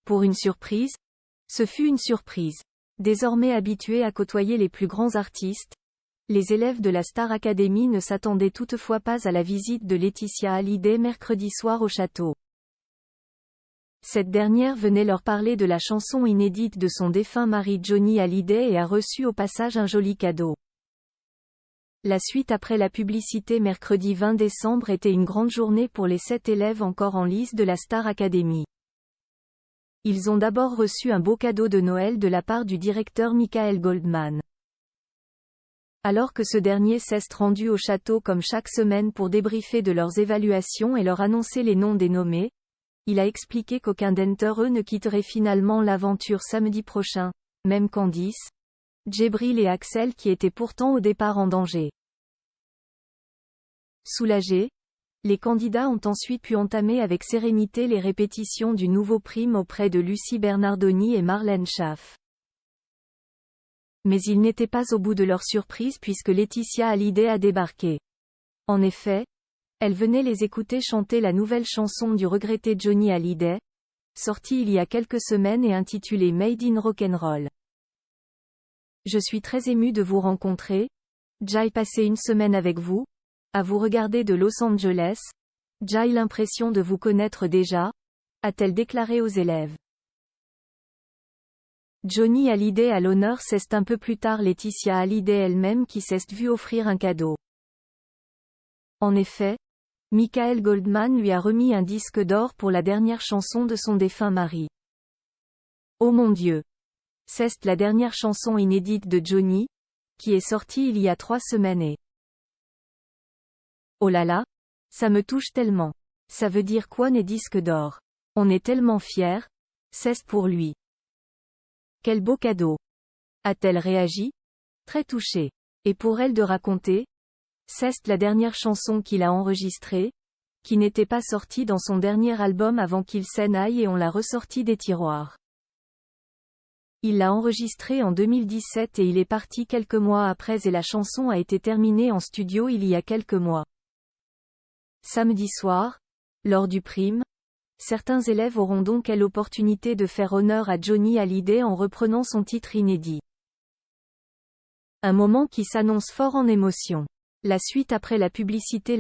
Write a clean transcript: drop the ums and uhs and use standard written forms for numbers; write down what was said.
Pour une surprise? Ce fut une surprise. Désormais habitués à côtoyer les plus grands artistes, les élèves de la Star Academy ne s'attendaient toutefois pas à la visite de Laetitia Hallyday mercredi soir au château. Cette dernière venait leur parler de la chanson inédite de son défunt mari Johnny Hallyday et a reçu au passage un joli cadeau. La suite après la publicité mercredi 20 décembre était une grande journée pour les 7 élèves encore en lice de la Star Academy. Ils ont d'abord reçu un beau cadeau de Noël de la part du directeur Michael Goldman. Alors que ce dernier s'est rendu au château comme chaque semaine pour débriefer de leurs évaluations et leur annoncer les noms des nommés, il a expliqué qu'aucun d'entre eux ne quitterait finalement l'aventure samedi prochain, même Candice, Djibril et Axel qui étaient pourtant au départ en danger. Soulagés, les candidats ont ensuite pu entamer avec sérénité les répétitions du nouveau prime auprès de Lucie Bernardoni et Marlène Schaff. Mais ils n'étaient pas au bout de leur surprise puisque Laetitia Hallyday a débarqué. En effet, elle venait les écouter chanter la nouvelle chanson du regretté Johnny Hallyday, sortie il y a quelques semaines et intitulée Made in Rock'n'Roll. Je suis très émue de vous rencontrer. J'ai passé une semaine avec vous, à vous regarder de Los Angeles. J'ai l'impression de vous connaître déjà, a-t-elle déclaré aux élèves. Johnny Hallyday à l'honneur, c'est un peu plus tard Laetitia Hallyday elle-même qui s'est vue offrir un cadeau. En effet, Michael Goldman lui a remis un disque d'or pour la dernière chanson de son défunt mari. Oh mon Dieu! C'est la dernière chanson inédite de Johnny, qui est sortie il y a 3 semaines et... Oh là là! Ça me touche tellement. Ça veut dire quoi né disque d'or? On est tellement fiers. C'est pour lui. Quel beau cadeau! A-t-elle réagi? Très touchée. Et pour elle de raconter? C'est la dernière chanson qu'il a enregistrée, qui n'était pas sortie dans son dernier album avant qu'il s'en aille et on l'a ressortie des tiroirs. Il l'a enregistrée en 2017 et il est parti quelques mois après et la chanson a été terminée en studio il y a quelques mois. Samedi soir, lors du prime, certains élèves auront donc l'opportunité de faire honneur à Johnny Hallyday en reprenant son titre inédit. Un moment qui s'annonce fort en émotion. La suite après la publicité.